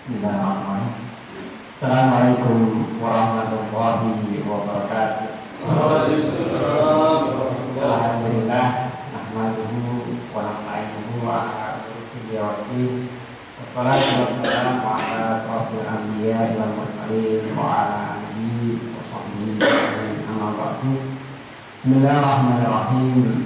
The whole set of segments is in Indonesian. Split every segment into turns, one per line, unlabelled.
Bismillahirrahmanirrahim. Assalamualaikum warahmatullahi wabarakatuh.
Waalaikumsalam.
Alhamdulillah, nahmaduhu wa nasta'inuhu wa nasta'inu. Wassalatu wassalamu ala asyrofil anbiya wal mursalin wa ala alihi wa sahbihi amma ba'du. Bismillahirrahmanirrahim.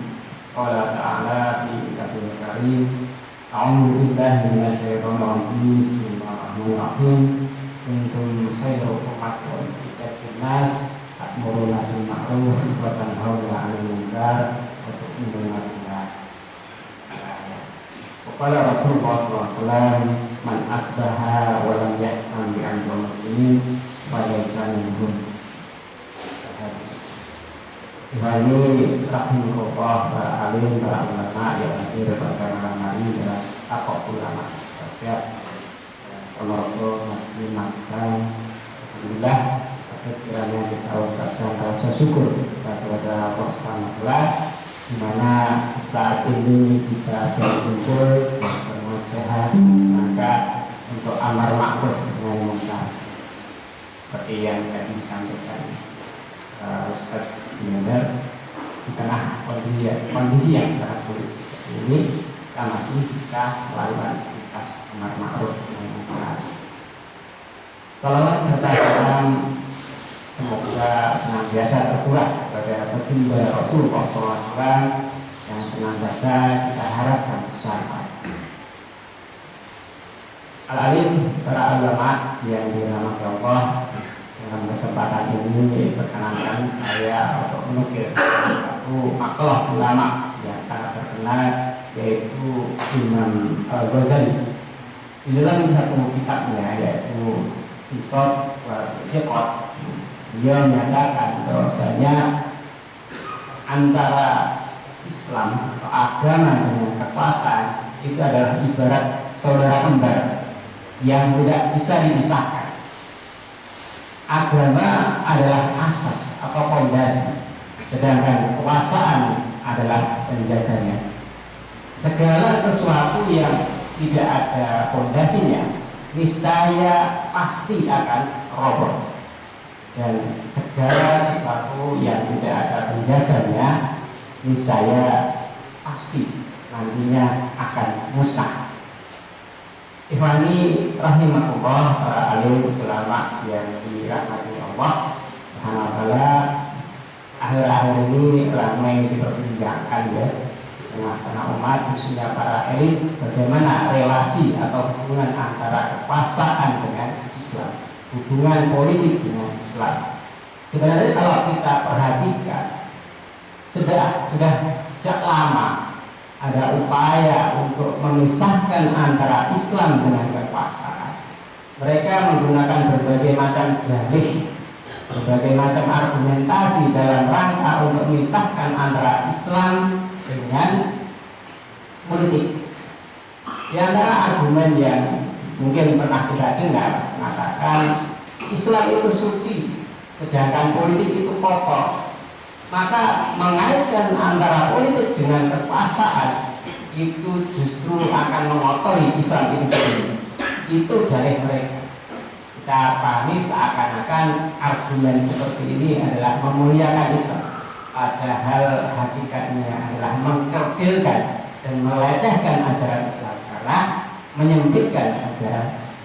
Qala ta'ala fi kitabul karim. A'udzu billahi minasyaitonir rajim. Bismillahirrahmanirrahim. Kuntum khairu ummatin ukhrijat nas ta'muruna bil ma'ruf wa tanhauna 'anil munkar wa tu'minuna billah. Qala Rasulullah sallallahu alaihi wasallam, man asbaha wa lam yahtam bi amril muslimin fa laysa minhum. Hadis ini rahimahullah, para alim, para ulama yang hadir pada malam hari adalah tokoh ulama siap penolong muslim makan. Alhamdulillah, kiranya kita ucapkan rasa syukur kepada Allah Subhanahu wa taala di mana saat ini kita berkumpul bermusaha maka untuk amar ma'ruf nahi munkar seperti yang tadi disampaikan Ustaz Benar, di tengah kondisi yang sangat sulit ini kita masih bisa melakukan aktivitas amar ma'ruf nahi munkar. Salawat serta salam semoga senantiasa tercurah kepada baginda Rasulullah SAW yang senantiasa kita harapkan syafaat. Al-alim, para ulama yang dirahmati Allah, dalam kesempatan ini perkenankan saya untuk menukil satu makalah ulama yang sangat terkenal, yaitu Imam Al-Ghazali. Di dalam satu kitabnya yaitu Hisab wa Iqad, dia menyatakan bahwasanya antara Islam atau agama dengan kekuasaan itu adalah ibarat saudara kembar yang tidak bisa dipisahkan. Agama adalah asas atau fondasi, sedangkan kekuasaan adalah penjaganya. Segala sesuatu yang tidak ada fondasinya niscaya pasti akan roboh, dan segala sesuatu yang tidak ada penjaganya niscaya pasti nantinya akan musnah. Ikhwani rahimahullah, para alim ulama yang dirahmati Allah Subhanahu wa taala, akhir-akhir ini ramai diperbincangkan ya tengah-tengah umat, khususnya para elit, bagaimana relasi atau hubungan antara kekuasaan dengan Islam, hubungan politik dengan Islam. Sebenarnya kalau kita perhatikan, sudah sejak lama ada upaya untuk memisahkan antara Islam dengan kekuasaan. Mereka menggunakan berbagai macam dalih, berbagai macam argumentasi dalam rangka untuk memisahkan antara Islam dengan politik. Di antara argumen yang mungkin pernah kita dengar mengatakan Islam itu suci, sedangkan politik itu kotor. Maka mengaitkan antara politik dengan kekuasaan itu justru akan mengotori Islam itu sendiri. Itu dari mereka. Kita pahami seakan-akan argumen seperti ini adalah memuliakan Islam, padahal hakikatnya adalah mengkerdilkan dan melecehkan ajaran Islam karena menyempitkan ajaran Islam.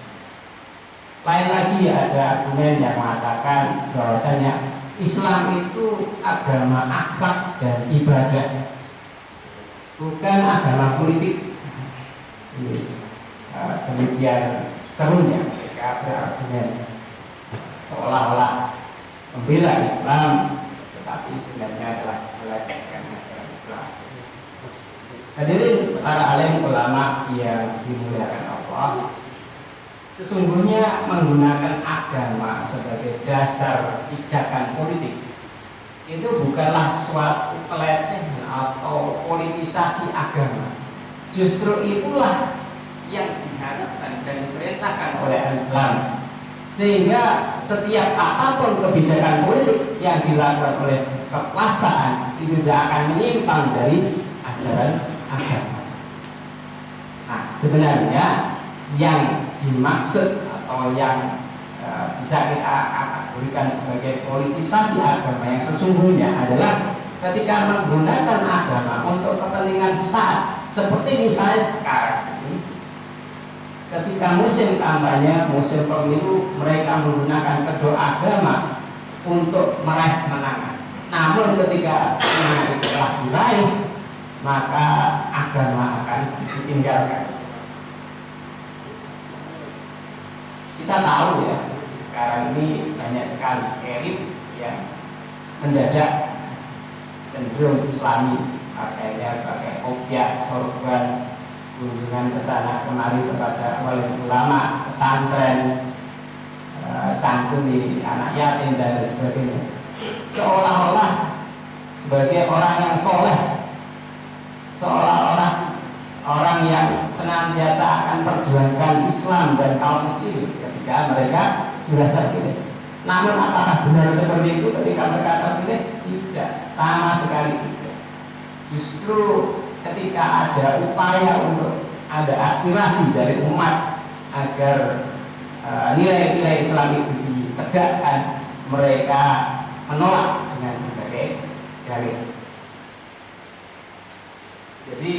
Lain lagi ada argumen yang mengatakan bahwasanya Islam itu agama akhlak dan ibadah, bukan agama politik. Demikian serunya mereka berargumen seolah-olah membela Islam, tetapi sebenarnya adalah melecehkan ajaran Islam. Hadirin para alim ulama yang dimuliakan Allah, sesungguhnya menggunakan agama sebagai dasar pijakan politik itu bukanlah suatu pelecehan atau politisasi agama. Justru itulah yang diharapkan dan diperintahkan oleh Islam, sehingga setiap apapun kebijakan politik yang dilakukan oleh kekuasaan itu tidak akan menyimpang dari ajaran agama. Nah, sebenarnya yang dimaksud atau yang bisa kita kategorikan sebagai politisasi agama yang sesungguhnya adalah ketika menggunakan agama untuk kepentingan sesaat, seperti misalnya sekarang ini ketika musim kampanye, musim pemilu, mereka menggunakan kedua agama untuk meraih kemenangan. Namun ketika kemenangan itu telah diraih, maka agama akan ditinggalkan. Kita tahu ya, sekarang ini banyak sekali elit yang mendadak cenderung Islami, pakainya pakai kopiah, sorban, kunjungan ke sana kemari kepada wali ulama, pesantren, santuni anak yatim dan lain sebagainya, seolah-olah sebagai orang yang soleh, seolah-olah orang yang senantiasa akan perjuangkan Islam dan kaum muslimin ketika mereka sudah terpilih. Namun apakah benar seperti itu ketika mereka terpilih? Tidak, sama sekali tidak. Justru ketika ada upaya untuk ada aspirasi dari umat agar nilai-nilai Islam itu ditegakkan, mereka menolak dengan berbagai dalih. Jadi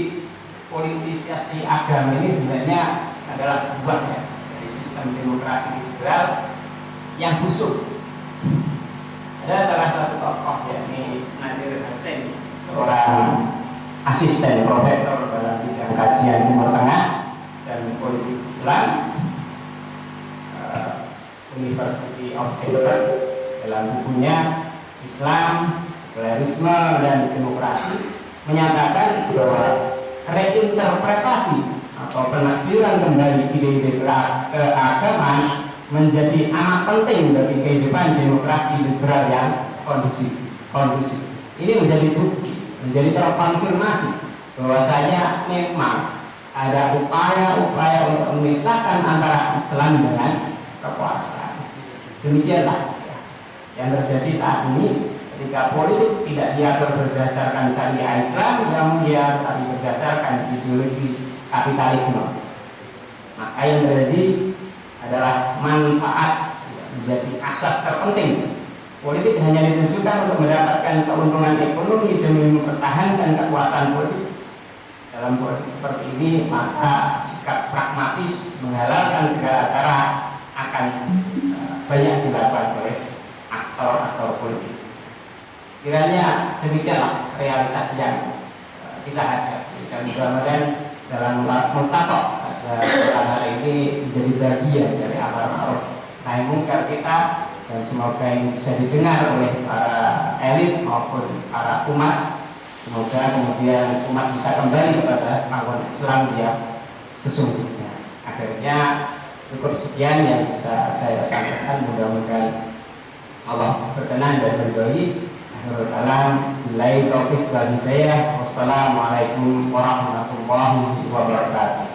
politisasi agama ini sebenarnya adalah buahnya dari sistem demokrasi liberal yang busuk. Ada salah satu tokoh yakni Nadir Hussein, seorang asisten profesor dalam bidang kajian Timur Tengah dan politik Islam, University of Edinburgh, dalam bukunya Islam, Sekularisme dan Demokrasi menyatakan bahwa reinterpretasi atau penafsiran kembali ide-ide keagamaan menjadi amat penting bagi kehidupan demokrasi liberal yang kondusif. Ini menjadi bukti, menjadi terkonfirmasi bahwasanya memang ada upaya-upaya untuk memisahkan antara Islam dengan kekuasaan. Demikianlah yang terjadi saat ini ketika politik tidak diatur berdasarkan syariah Islam, yang tapi berdasarkan ideologi kapitalisme. Maka yang terjadi adalah manfaat menjadi asas terpenting. Politik hanya ditujukan untuk mendapatkan keuntungan ekonomi demi mempertahankan kekuasaan politik. Dalam politik seperti ini, maka sikap pragmatis menghalalkan segala cara akan banyak dilakukan oleh aktor-aktor politik. Kiranya demikianlah realitas yang kita hadapi, dan mudah-mudahan dalam multaqa hari ini menjadi bagian dari amar ma'ruf nahi munkar kita, dan semoga ini bisa didengar oleh para elit maupun para umat. Semoga kemudian umat bisa kembali kepada panggung Islam yang sesungguhnya. Akhirnya cukup sekian yang bisa saya sampaikan. Mudah-mudahan Allah berkenan dan meridhoi. Akhirul kalam, billahi taufiq wal hidayah. Wassalamualaikum warahmatullahi wabarakatuh.